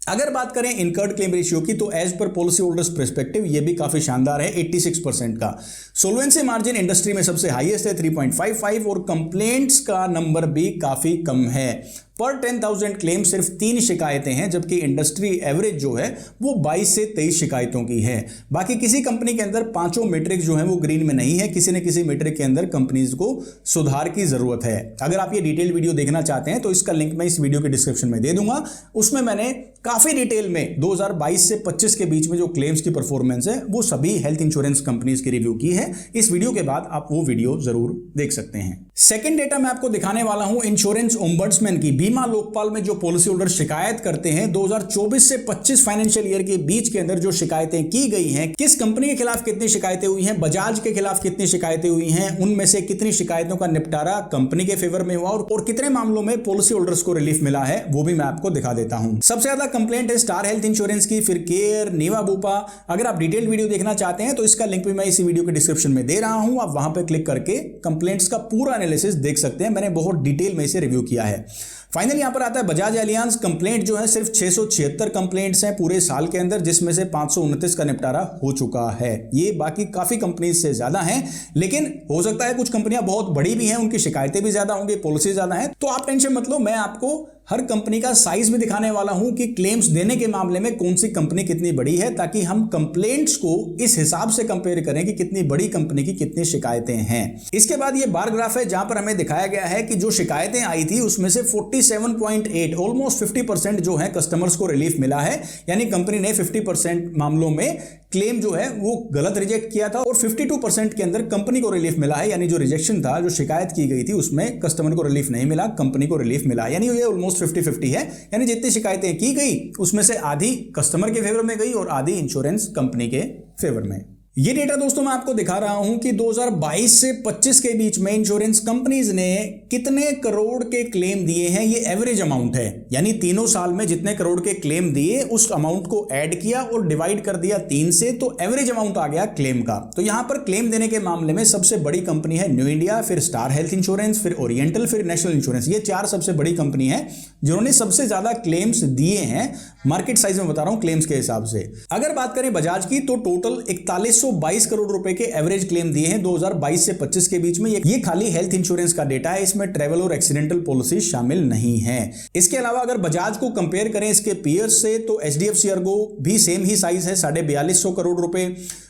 अगर बात करें इनकर्ड क्लेम रेशियो की तो as per policy holders perspective ये भी काफी शानदार है, 86% का। सोल्वेंसी मार्जिन इंडस्ट्री में सबसे हाईएस्ट है 3.55 और कंप्लेंट्स का नंबर भी काफी कम है। पर 10,000 क्लेम सिर्फ 3 शिकायतें हैं, जबकि इंडस्ट्री एवरेज जो है वो 22 से 23 शिकायतों की है। बाकी किसी कंपनी के अंदर 5 मैट्रिक जो है वो ग्रीन में नहीं है, किसी न किसी मैट्रिक के अंदर कंपनीज को सुधार की जरूरत है। अगर आप ये डिटेल वीडियो देखना चाहते हैं तो इसका लिंक मैं इस वीडियो के डिस्क्रिप्शन में दे दूंगा। उसमें मैंने काफी डिटेल में 2022 से 25 के बीच में जो क्लेम्स की परफॉर्मेंस है वो सभी हेल्थ इंश्योरेंस कंपनीज की रिव्यू की है। इस वीडियो के बाद आप वो वीडियो जरूर देख सकते हैं। सेकंड डेटा मैं आपको दिखाने वाला हूं इंश्योरेंस ओम्बड्समैन की। बीमा लोकपाल में जो पॉलिसी होल्डर शिकायत करते हैं 2024 से 25 फाइनेंशियल ईयर के बीच के अंदर जो शिकायतें की गई हैं, किस कंपनी के खिलाफ कितनी शिकायतें हुई हैं, बजाज के खिलाफ कितनी शिकायतें हुई हैं, उनमें से कितनी शिकायतों का निपटारा कंपनी के फेवर में हुआ और कितने मामलों में पॉलिसी होल्डर्स को रिलीफ मिला है वो भी मैं आपको दिखा देता हूं। सबसे ज्यादा कंप्लेंट है स्टार हेल्थ इंश्योरेंस की, फिर केयर, नीवा बूपा। अगर आप डिटेल वीडियो देखना चाहते हैं तो इसका लिंक भी मैं इसी वीडियो के डिस्क्रिप्शन में दे रहा हूं, आप वहां पर क्लिक करके कंप्लेंट्स का पूरा एनालिसिस देख सकते हैं। मैंने बहुत डिटेल में इसे रिव्यू किया है। फाइनल यहां पर आता है बजाज एलियांस। कंप्लेंट जो है सिर्फ 676 कंप्लेंट्स हैं पूरे साल के अंदर, जिसमें से 529 का निपटारा हो चुका है। ये बाकी काफी कंपनीज से ज्यादा हैं, लेकिन हो सकता है कुछ कंपनियां बहुत बड़ी भी हैं, उनकी शिकायतें भी ज्यादा होंगी, पॉलिसी ज्यादा है। तो आप टेंशन मत लो, मैं आपको हर कंपनी का साइज भी दिखाने वाला हूं कि क्लेम्स देने के मामले में कौन सी कंपनी कितनी बड़ी है, ताकि हम कंप्लेंट्स को इस हिसाब से कंपेयर करें कि कितनी बड़ी कंपनी की कितनी शिकायतें हैं। इसके बाद ये बार ग्राफ है जहां पर हमें दिखाया गया है कि जो शिकायतें आई थी उसमें से 47.8 ऑलमोस्ट 50% जो है कस्टमर्स को रिलीफ मिला है। यानी कंपनी ने 50% मामलों में क्लेम जो है वो गलत रिजेक्ट किया था और 52% के अंदर कंपनी को रिलीफ मिला है। यानी जो रिजेक्शन था, जो शिकायत की गई थी, उसमें कस्टमर को रिलीफ नहीं मिला, कंपनी को रिलीफ मिला। यानी ये ऑलमोस्ट 50-50 है। यानी जितनी शिकायतें की गई उसमें से आधी कस्टमर के फेवर में गई और आधी इंश्योरेंस कंपनी के फेवर में। ये डेटा दोस्तों मैं आपको दिखा रहा हूं कि 2022 से 25 के बीच में इंश्योरेंस कंपनीज ने कितने करोड़ के क्लेम दिए हैं। ये एवरेज अमाउंट है, यानी तीनों साल में जितने करोड़ के क्लेम दिए उस अमाउंट को ऐड किया और डिवाइड कर दिया 3 से, तो एवरेज अमाउंट आ गया क्लेम का। तो यहां पर क्लेम देने के मामले में सबसे बड़ी कंपनी है न्यू इंडिया, फिर स्टार हेल्थ इंश्योरेंस, फिर ओरिएंटल, फिर नेशनल इंश्योरेंस। ये 4 सबसे बड़ी कंपनी है जिन्होंने सबसे ज्यादा क्लेम्स दिए हैं, मार्केट साइज में बता रहा हूं क्लेम्स के हिसाब से। अगर बात करें बजाज की तो टोटल 4122 करोड़ रुपए के एवरेज क्लेम दिए हैं 2022 से 25 के बीच में। ये खाली हेल्थ इंश्योरेंस का डेटा है, इसमें ट्रैवल और एक्सीडेंटल पॉलिसी शामिल नहीं है। इसके अलावा अगर बजाज को कंपेयर करें इसके पीयर्स से तो एचडीएफसी अर्गो भी सेम ही साइज है, 4250 करोड़ रुपए।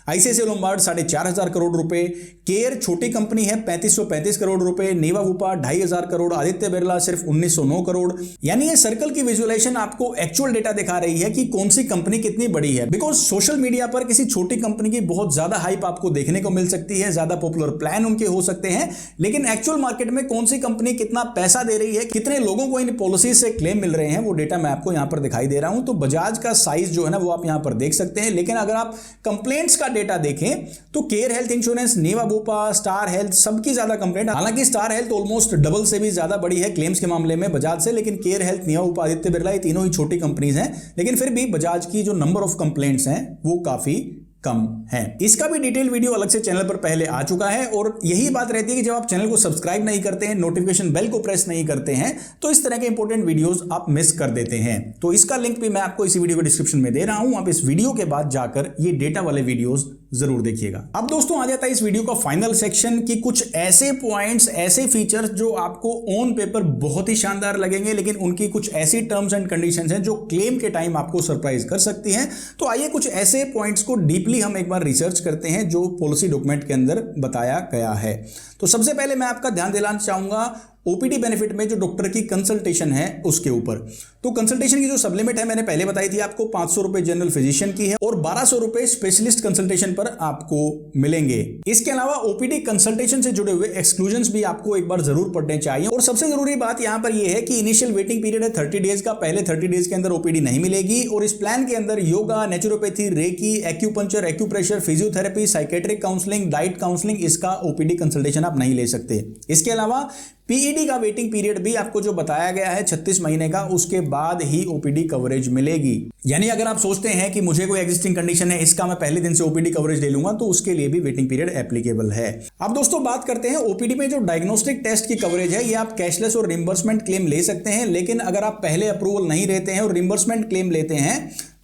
आईसीआईसीआई लोम्बार्ड 4500 करोड़ रुपए। केयर छोटी कंपनी है 3535 करोड़ रुपए। नेवा वूपा 2500 करोड़। आदित्य बिरला सिर्फ 1909 करोड़। यानी ये सर्कल की विजुअलाइजेशन आपको एक्चुअल डेटा दिखा रही है कि कौन सी कंपनी कितनी बड़ी है। बिकॉज सोशल मीडिया पर किसी छोटी कंपनी की बहुत ज्यादा हाइप आपको देखने को मिल सकती है, ज्यादा पॉपुलर प्लान उनके हो सकते हैं, लेकिन एक्चुअल मार्केट में कौन सी कंपनी कितना पैसा दे रही है, कितने लोगों को इन पॉलिसी से क्लेम मिल रहे हैं, वो डेटा मैं आपको यहां पर दिखाई दे रहा हूं। तो बजाज का साइज जो है ना वो आप यहां पर देख सकते हैं। लेकिन अगर आप कंप्लेंट्स का डेटा देखें तो केयर हेल्थ इंश्योरेंस, नेवा वूपा, स्टार हेल्थ सबकी ज्यादा कंप्लेंट, हालांकि स्टार हेल्थ ऑलमोस्ट डबल से भी ज्यादा बड़ी है क्लेम्स के मामले में बजाज से, लेकिन केयर हेल्थ, नेवा वूपा, आदित्य बिरला ये तीनों ही छोटी कंपनीज हैं, लेकिन फिर भी बजाज की जो नंबर ऑफ कंप्लेंट्स हैं वो काफी कम है। इसका भी डिटेल वीडियो अलग से चैनल पर पहले आ चुका है। और यही बात रहती है कि जब आप चैनल को सब्सक्राइब नहीं करते हैं, नोटिफिकेशन बेल को प्रेस नहीं करते हैं, तो इस तरह के इंपॉर्टेंट वीडियोस आप मिस कर देते हैं। तो इसका लिंक भी मैं आपको इसी वीडियो के डिस्क्रिप्शन में दे रहा हूं, आप इस वीडियो के बाद जाकर ये डेटा वाले वीडियोस जरूर देखिएगा। अब दोस्तों आ जाता है इस वीडियो का फाइनल सेक्शन कि कुछ ऐसे पॉइंट्स, ऐसे फीचर्स जो आपको ऑन पेपर बहुत ही शानदार लगेंगे, लेकिन उनकी कुछ ऐसी टर्म्स एंड कंडीशंस हैं जो क्लेम के टाइम आपको सरप्राइज कर सकती हैं। तो आइए कुछ ऐसे पॉइंट्स को डीपली हम एक बार रिसर्च करते हैं जो पॉलिसी डॉक्यूमेंट के अंदर बताया गया है। तो सबसे पहले मैं आपका ध्यान दिलाना चाहूंगा ओपीडी बेनिफिट में जो डॉक्टर की कंसल्टेशन है उसके ऊपर। तो कंसल्टेशन की जो सबलिमिट है मैंने पहले बताई थी आपको, 500 रुपए जनरल फिजिशियन की है और 1200 रुपए स्पेशलिस्ट कंसल्टेशन पर आपको मिलेंगे। इसके अलावा ओपीडी कंसल्टेशन से जुड़े हुए एक्सक्लूजन्स भी आपको एक बार जरूर पढ़ने चाहिए। और सबसे जरूरी बात यहां पर यह है कि इनिशियल वेटिंग पीरियड है 30 डेज का, पहले 30 डेज के अंदर ओपीडी नहीं मिलेगी। और इस प्लान के अंदर yoga, naturopathy, reiki, acupuncture, acupressure, physiotherapy, psychiatric counselling, diet counselling, इसका ओपीडी कंसल्टेशन आप नहीं ले सकते। इसके अलावा पीईडी का वेटिंग पीरियड भी आपको जो बताया गया है 36 महीने का, उसके बाद ही ओपीडी कवरेज मिलेगी। यानी अगर आप सोचते हैं कि मुझे कोई एग्जिस्टिंग कंडीशन है, इसका मैं पहले दिन से ओपीडी कवरेज ले लूंगा, तो उसके लिए भी वेटिंग पीरियड एप्लीकेबल है। अब दोस्तों बात करते हैं ओपीडी में जो डायग्नोस्टिक टेस्ट की कवरेज है, ये आप कैशलेस और रिम्बर्समेंट क्लेम ले सकते हैं। लेकिन अगर आप पहले अप्रूवल नहीं रहते हैं और रिम्बर्समेंट क्लेम लेते हैं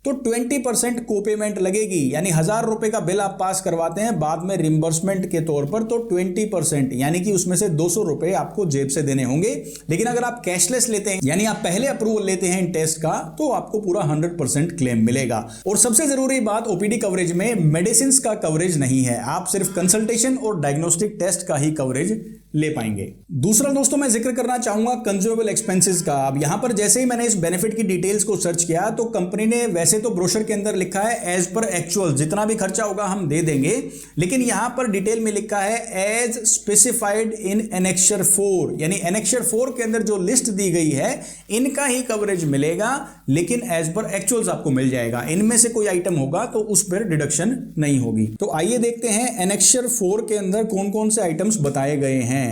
तो 20% को पेमेंट लगेगी। यानी 1000 रुपए का बिल आप पास करवाते हैं, बाद में रिम्बर्समेंट के तौर पर तो 20% यानी कि उसमें से 200 रुपए आपको जेब से देने होंगे। लेकिन अगर आप कैशलेस लेते हैं, यानी आप पहले अप्रूवल लेते हैं इन टेस्ट का, तो आपको पूरा 100% क्लेम मिलेगा। और सबसे जरूरी बात, ओपीडी कवरेज में मेडिसिन का कवरेज नहीं है, आप सिर्फ कंसल्टेशन और डायग्नोस्टिक टेस्ट का ही कवरेज ले पाएंगे। दूसरा दोस्तों मैं जिक्र करना चाहूंगा कंज्यूमेबल एक्सपेंसेस का। अब यहां पर जैसे ही मैंने इस बेनिफिट की डिटेल्स को सर्च किया तो कंपनी ने वैसे तो ब्रोशर के अंदर लिखा है एज पर एक्चुअल, जितना भी खर्चा होगा हम दे देंगे, लेकिन यहां पर डिटेल में लिखा है एज स्पेसिफाइड इन एनेक्चर 4, यानी एनेक्चर 4 के अंदर जो लिस्ट दी गई है इनका ही कवरेज मिलेगा, लेकिन एज पर एक्चुअल्स आपको मिल जाएगा। इनमें से कोई आइटम होगा तो उस पर डिडक्शन नहीं होगी। तो आइए देखते हैं एनेक्चर 4 के अंदर कौन कौन से आइटम्स बताए गए हैं।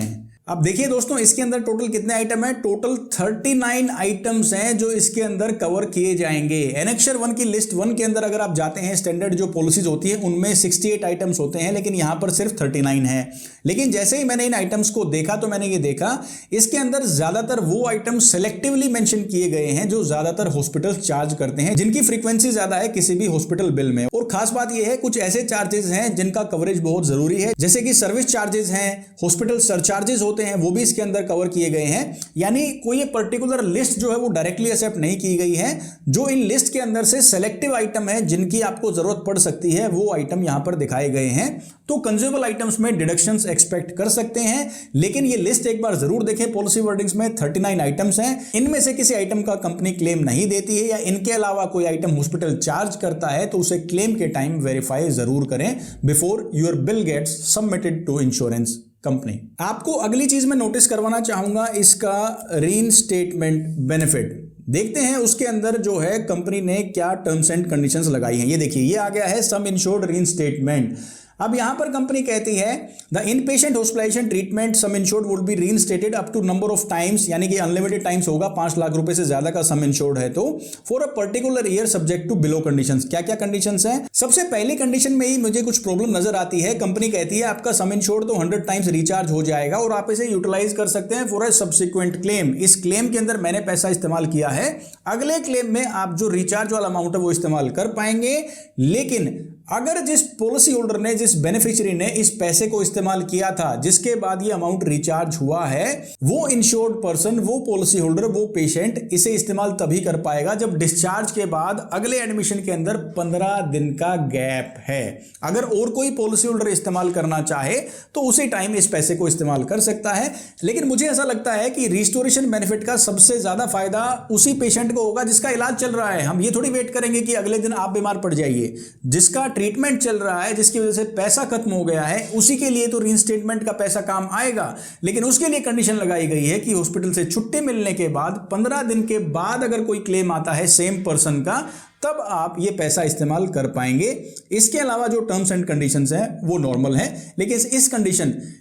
अब देखिए दोस्तों, इसके अंदर टोटल कितने आइटम है? टोटल 39 आइटम्स हैं जो इसके अंदर कवर किए जाएंगे। एनेक्चर 1 की लिस्ट 1 के अंदर अगर आप जाते हैं, स्टैंडर्ड जो पॉलिसीज होती है उनमें 68 आइटम्स होते हैं, लेकिन यहां पर सिर्फ 39 है। लेकिन जैसे ही मैंने इन आइटम्स को देखा तो मैंने ये देखा इसके अंदर ज्यादातर वो आइटम सेलेक्टिवली मेंशन किए गए हैं जो ज्यादातर हॉस्पिटल चार्ज करते हैं, जिनकी फ्रीक्वेंसी ज्यादा है किसी भी हॉस्पिटल बिल में। और खास बात यह है कुछ ऐसे चार्जेस हैं जिनका कवरेज बहुत जरूरी है, जैसे कि सर्विस चार्जेस हैं, हॉस्पिटल सरचार्जेस होते हैं, वो भी इसके अंदर कवर किए गए हैं। यानी कोई पर्टिकुलर लिस्ट जो है वो डायरेक्टली एक्सेप्ट नहीं की गई है। जो इन लिस्ट के अंदर से सेलेक्टिव आइटम है जिनकी आपको जरूरत पड़ सकती है, वो आइटम यहां पर दिखाए गए हैं। तो कंज्यूमेबल आइटम्स में डिडक्शंस एक्सपेक्ट कर सकते हैं, लेकिन ये लिस्ट एक बार जरूर देखें। पॉलिसी वर्डिंग्स में 39 आइटम्स हैं, इनमें से किसी आइटम का कंपनी क्लेम नहीं देती है या इनके अलावा कोई आइटम हॉस्पिटल चार्ज करता है तो उसे क्लेम के टाइम वेरीफाई जरूर करें before your bill gets submitted to insurance company. आपको अगली चीज में नोटिस करवाना चाहूंगा इसका रीइंस्टेटमेंट बेनिफिट। देखते हैं उसके अंदर जो है कंपनी ने क्या टर्म्स एंड कंडीशंस लगाई हैं। ये देखिए, ये आ गया है सम इंश्योर्ड रीइंस्टेटमेंट। अब यहां पर कंपनी कहती है the inpatient hospitalisation treatment sum insured would be reinstated up to number of times, यानी कि अनलिमिटेड टाइम्स होगा, 5 लाख रुपए से ज्यादा का सम इंश्योर्ड है तो, for a particular year subject to below conditions. क्या क्या कंडीशंस हैं? सबसे पहली कंडीशन में ही मुझे कुछ प्रॉब्लम नजर आती है। कंपनी कहती है आपका सम इंश्योर्ड तो 100 टाइम्स रिचार्ज हो जाएगा और आप इसे यूटिलाइज कर सकते हैं फॉर अ सब्सिक्वेंट क्लेम। इस क्लेम के अंदर मैंने पैसा इस्तेमाल किया है, अगले क्लेम में आप जो रिचार्ज वाला अमाउंट है वो इस्तेमाल कर पाएंगे। लेकिन अगर जिस पॉलिसी होल्डर ने, जिस बेनिफिशियरी ने इस पैसे को इस्तेमाल किया था, जिसके बाद ये अमाउंट रिचार्ज हुआ है, वो इंश्योर्ड पर्सन, वो पॉलिसी होल्डर, वो पेशेंट इसे इस्तेमाल तभी कर पाएगा जब डिस्चार्ज के बाद अगले एडमिशन के अंदर 15 दिन का गैप है। अगर और कोई पॉलिसी होल्डर इस्तेमाल करना चाहे तो उसी टाइम इस पैसे को इस्तेमाल कर सकता है। लेकिन मुझे ऐसा लगता है कि रिस्टोरेशन बेनिफिट का सबसे ज्यादा फायदा उसी पेशेंट को होगा जिसका इलाज चल रहा है। हम ये थोड़ी वेट करेंगे कि अगले दिन आप बीमार पड़ जाइए। जिसका ट्रीटमेंट चल रहा है, जिसकी वजह से पैसा खत्म हो गया है, उसी के लिए तो रीइंस्टेटमेंट का पैसा काम आएगा। लेकिन उसके लिए कंडीशन लगाई गई है कि हॉस्पिटल से छुट्टी मिलने के बाद 15 दिन के बाद अगर कोई क्लेम आता है सेम पर्सन का, तब आप ये पैसा इस्तेमाल कर पाएंगे। इसके अलावा जो टर्म्स एंड कंडीशंस हैं वो नॉर्मल हैं,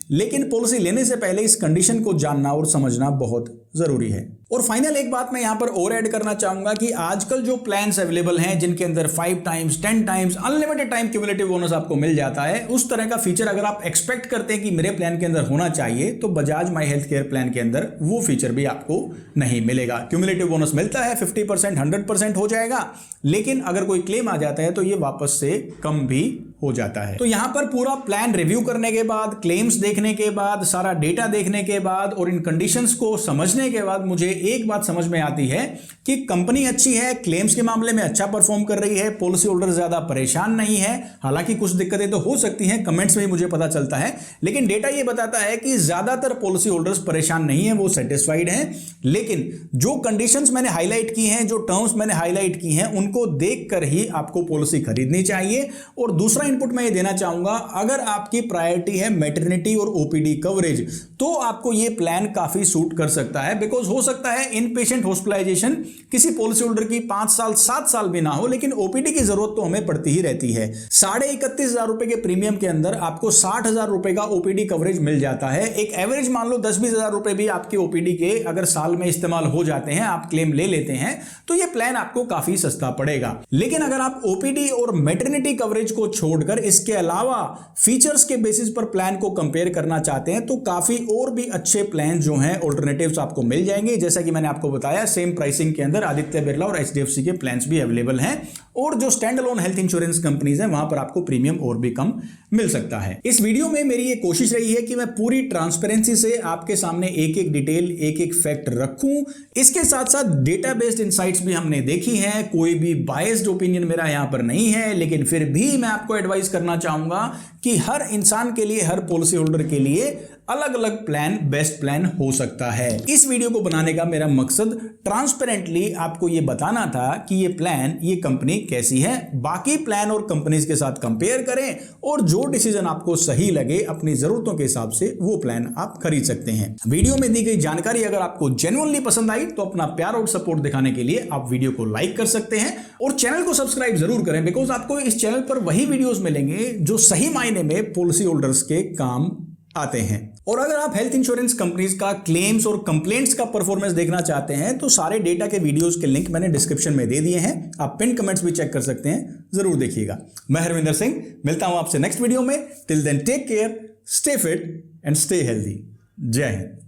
लेकिन पॉलिसी लेने से पहले इस कंडीशन को जानना और समझना बहुत जरूरी है। और फाइनल एक बात मैं यहां पर और ऐड करना चाहूंगा कि आजकल जो प्लान्स अवेलेबल हैं जिनके अंदर 5 times 10 times unlimited time cumulative bonus आपको मिल जाता है, उस तरह का फीचर अगर आप एक्सपेक्ट करते हैं कि मेरे प्लान के अंदर होना चाहिए तो Bajaj my health care plan के अंदर वो फीचर भी आपको नहीं मिलेगा। क्यूमुलेटिव बोनस मिलता है 50%, 100% हो जाएगा, लेकिन अगर कोई क्लेम आ जाता है तो ये वापस से कम भी हो जाता है। तो यहां पर पूरा प्लान रिव्यू करने के बाद, क्लेम्स देखने के बाद, सारा डेटा देखने के बाद और इन कंडीशंस को समझने के बाद मुझे एक बात समझ में आती है कि कंपनी अच्छी है, क्लेम्स के मामले में अच्छा परफॉर्म कर रही है, पॉलिसी होल्डर ज्यादा परेशान नहीं है। हालांकि कुछ दिक्कतें तो हो सकती हैं, कमेंट्स में ही मुझे पता चलता है, लेकिन डेटा ये बताता है कि ज्यादातर पॉलिसी होल्डर्स परेशान नहीं है, वो सेटिस्फाइड हैं। लेकिन जो कंडीशंस मैंने हाईलाइट की हैं, जो टर्म्स मैंने हाईलाइट की हैं, उनको देखकर ही आपको पॉलिसी खरीदनी चाहिए। और दूसरा इनपुट मैं ये देना चाहूंगा, अगर आपकी प्रायोरिटी है मैटरनिटी और ओपीडी कवरेज, तो आपको ये प्लान काफी सूट कर सकता है। बिकॉज हो सकता है इन पेशेंट हॉस्पिटलाइजेशन किसी पॉलिसी होल्डर की 5 साल 7 साल भी ना हो, लेकिन ओपीडी की जरूरत तो हमें पड़ती ही रहती है। 31,500 रुपए के प्रीमियम के अंदर आपको 60,000 रुपए का ओपीडी कवरेज मिल जाता है। एक एवरेज मान लो 10-20 हजार रुपए भी आपके ओपीडी के अगर साल में इस्तेमाल हो जाते हैं, आप क्लेम ले लेते हैं, तो ये प्लान आपको काफी सस्ता पड़ेगा। लेकिन अगर आप ओपीडी और मैटरनिटी कवरेज को छोड़कर इसके अलावा फीचर्स के बेसिस पर प्लान को कंपेयर करना चाहते हैं तो काफी और भी अच्छे प्लान जो हैं, ऑल्टरनेटिव्स आपको मिल जाएंगे। जैसा कि मैंने आपको बताया, सेम प्राइसिंग के अंदर आदित्य बिरला और एचडीएफसी के प्लान्स भी अवेलेबल हैं, और जो stand alone health insurance companies हैं वहां पर आपको प्रीमियम और भी कम मिल सकता है। इस वीडियो में मेरी ये कोशिश रही है कि मैं पूरी ट्रांसपेरेंसी से आपके सामने एक एक डिटेल, एक एक फैक्ट रखूं। इसके साथ साथ डेटा बेस्ड इनसाइट्स भी हमने देखी हैं, कोई भी बायस्ड ओपिनियन मेरा यहां पर नहीं है, लेकिन फिर भी मैं आपको एडवाइस करना चाहूंगा कि हर इंसान के लिए, हर पॉलिसी होल्डर के लिए अलग अलग प्लान बेस्ट प्लान हो सकता है। इस वीडियो को बनाने का मेरा मकसद ट्रांसपेरेंटली आपको यह बताना था कि ये प्लान, ये कंपनी कैसी है, बाकी प्लान और कंपनीज के साथ कंपेयर करें और जो डिसीजन आपको सही लगे अपनी जरूरतों के हिसाब से वो प्लान आप खरीद सकते हैं। वीडियो में दी गई जानकारी अगर आपको जेन्युइनली पसंद आई तो अपना प्यार और सपोर्ट दिखाने के लिए आप वीडियो को लाइक कर सकते हैं और चैनल को सब्सक्राइब जरूर करें, बिकॉज आपको इस चैनल पर वही वीडियोस मिलेंगे जो सही मायने में पॉलिसी होल्डर्स के काम आते हैं। और अगर आप हेल्थ इंश्योरेंस कंपनीज का क्लेम्स और कंप्लेंट्स का परफॉर्मेंस देखना चाहते हैं तो सारे डेटा के वीडियोस के लिंक मैंने डिस्क्रिप्शन में दे दिए हैं, आप पिन कमेंट्स भी चेक कर सकते हैं, जरूर देखिएगा। मैं हरविंदर सिंह मिलता हूं आपसे नेक्स्ट वीडियो में। Till then take care, stay fit and stay healthy. जय हिंद।